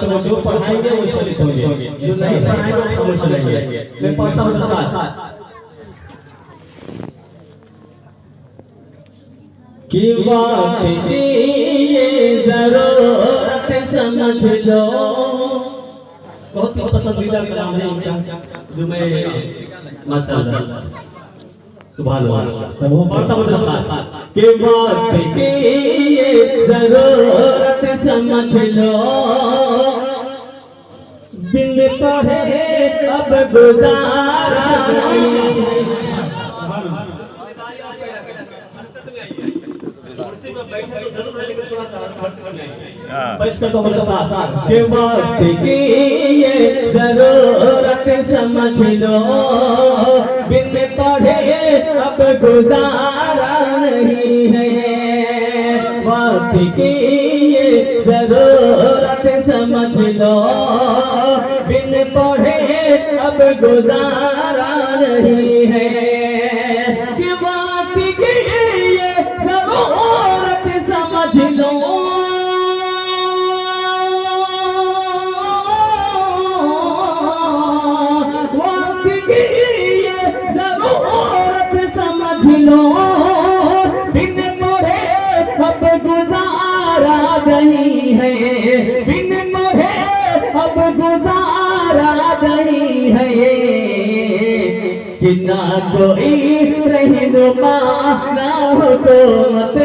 तो जो पढ़ाएंगे वो शरीफ होंगे, जो नहीं पढ़ाएंगे वो खामोश रहेंगे। मैं पढ़ता हूँ दरखास्त कि बात की ये जरूरत समझ लो। बहुत ही पसंदीदा कलाम है इनका, जो मैं माशाअल्लाह सुभान अल्लाह सब पढ़ता हूँ दरखास्त कि बात की ये जरूरत समझ लो। बिन पढ़े अब गुजारा नहीं। के बात की ये जरूरत समझ लो। बिन पढ़े अब गुजारा नहीं है। बात की ये जरूरत समझ लो। बिन पढ़े अब गुजारा नहीं है। कि बात की ये जरूरत समझ लो। बात की ये जरूरत समझ लो। बिन पढ़े अब गुजारा नहीं है। बिन पढ़े अब गुजारा नहीं है। कि ना कोई रहनुमा ना हुकूमत,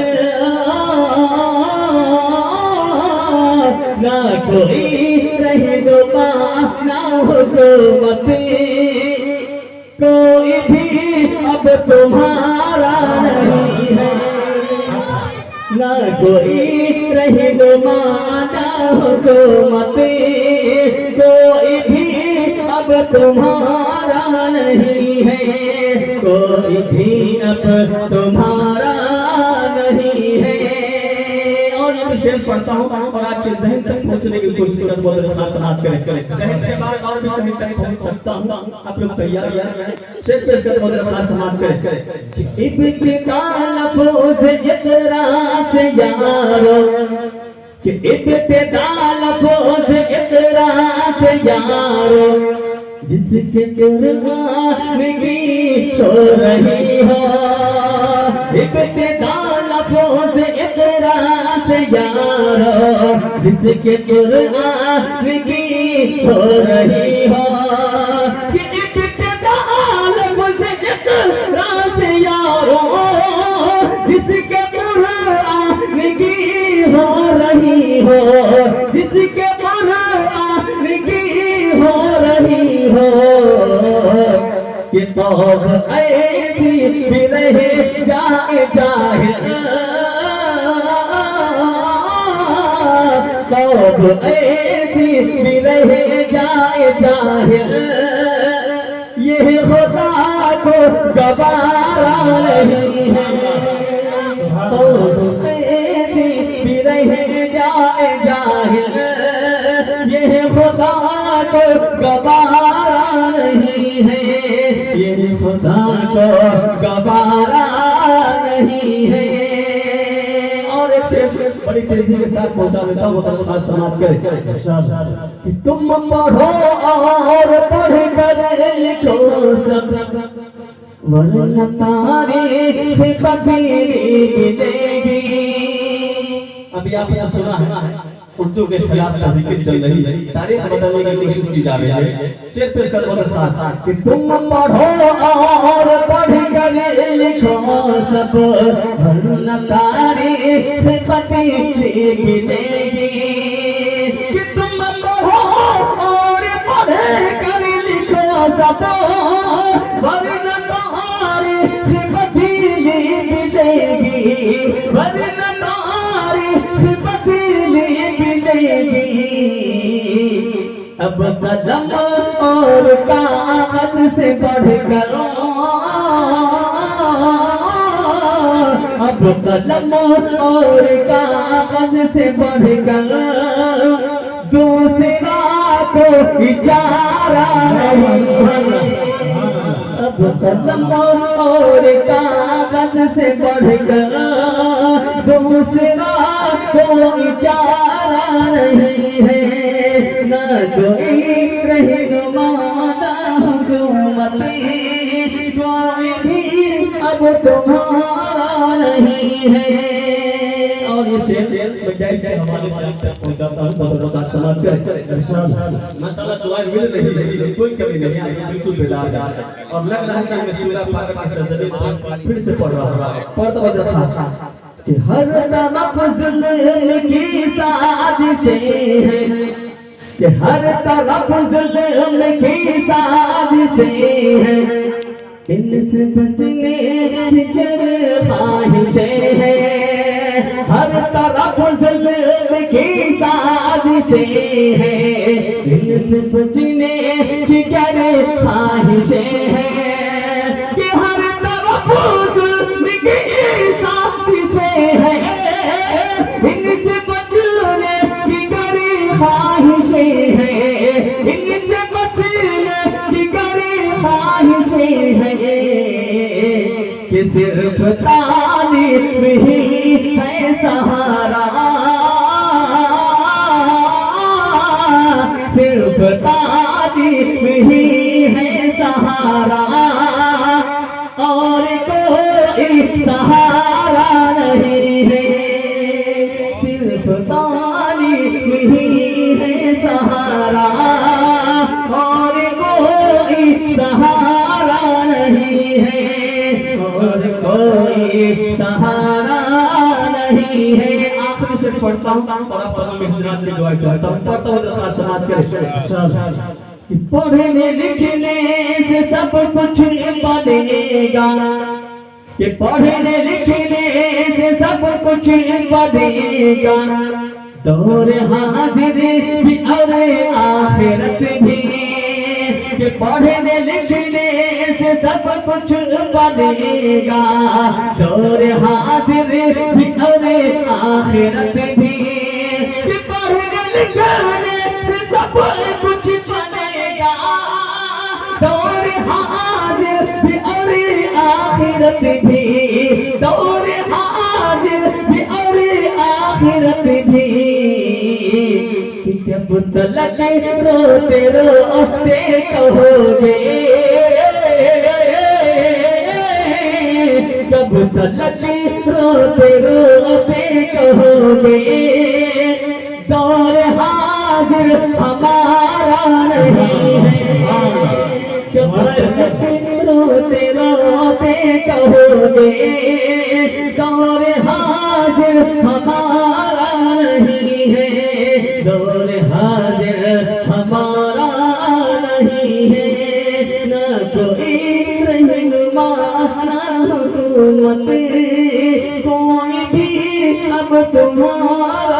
ना कोई रहनुमा ना हुकूमत। कोई भी अब तुम्हारा नहीं है। ना कोई रहनुमा ना हुकूमत। कोई भी अब तुम्हारा नहीं है। कोई भी अब तुम्हारा नहीं है। और ये मैं शेर पढ़ता हूँ और आपके जहन तक पहुँचने की कोशिश कर बहुत समाप्त करें। जहन के बाद और भी कहीं तक पहुँच सकता हूँ। आप लोग तैयार हैं? शेर पेश कर बहुत समाप्त करें। इब्तिदा लफ्ज़ इक़रा से यारो, कि इब्तिदा लफ्ज़ इक़रा से यारो। जिसके कुर्बान की हो रही हो। इब्तिदा लफ्ज़ इक़रा से यारो। जिसके कुर्बान की हो रही हो। कि इब्तिदा लफ्ज़ इक़रा से यारो। जिसके कुर्बान की हो रही हो। जिसके कुर्बान की हो रही हो। कि तौब ऐसी भी रह जाए जाहिल। तौब ऐसी भी रह जाए जाहिल। ये खुदा को गवारा नहीं है। तौब ऐसी भी रह जाए जाहिल। ये खुदा को गवारा नहीं है। ये खुदा को गवारा नहीं है। और एक शेर बड़ी तेजी के साथ पहुंचा देता हूँ, खास समाप्त करें। तुम पढ़ो और पढ़ कर लिखो सब, वरना तारीख कभी मिलेगी। अभी आपने सुना है उर्दू के खिलाफ तहरीकें चल रही है, तारीख बदलने की कोशिश की जा रही है। शेर पेश कर बहुत खास कि तुम पढ़ो और पढ़ कर लिखो सब, वरना तारीख बदलने मिलेगी। कि तुम पढ़ो और पढ़ कर लिखो सब, वरना तारीख बदलने मिलेगी। वरना तारीख बदलने मिलेगी। अब कलम और कागज से बढ़कर, अब कलम और कागज से बढ़कर दूसरा को इजारा नहीं है। अब कलम और कागज से बढ़कर दूसरा को इजारा नहीं है। से मैं जैसे हमारे साथ पहुंचाता हूं दोनों का समाप्त करें माशाल्लाह दुआ मिल रही है कोई कमी नहीं है बिल्कुल बेदार है और लग रहा है कि मैं सूरह फातिहा का तर्जुमा फिर से पढ़ रहा हूं पढ़ता हुआ खास कि हर तरफ जुल्म की साजिशें हैं कि हर तरफ जुल्म की साजिशें हैं इनसे बचने की ख्वाहिशें हैं हर तरफ जुल्म की साजिशें हैं इनसे बचने की ख्वाहिशें हैं कि हर तरफ जुल्म की साजिशें हैं इनसे बचने की ख्वाहिशें हैं इनसे बचने की ख्वाहिशें हैं कि सिर्फ तालीम ही है सहारा सिर्फ तालीम ही है सहारा और कोई सहारा नहीं है सिर्फ तालीम ही है सहारा और कोई सहारा नहीं है और कोई सहारा नहीं है आखिरी से पढ़ता हूँ थोड़ा सा मैं हजरात की दुआ चाहता हूँ पढ़ता हूँ तो समाज के कि पढ़ने लिखने से सब कुछ बनेगा कि पढ़ने लिखने से सब कुछ बनेगा दौर हाजिर भी और आखिरत भी कि पढ़ने लिखने से सब कुछ बनेगा दौर हाजिर भी और आखिरत भी कि पढ़ने लिखने से सब कुछ बनेगा दौर हाजिर भी और आखिरत भी दौर हाजिर भी और आखिरत भी जब तलक रोते रोते कहोगे जब तलक रोते रोते कहोगे दौर हाजिर हमारा नहीं है जब तलक रोते रोते कहोगे दौर हाजिर हमारा नहीं है दौर हाजिर हमारा नहीं है न कोई रहनुमा न हुकूमत कोई भी अब तुम्हारा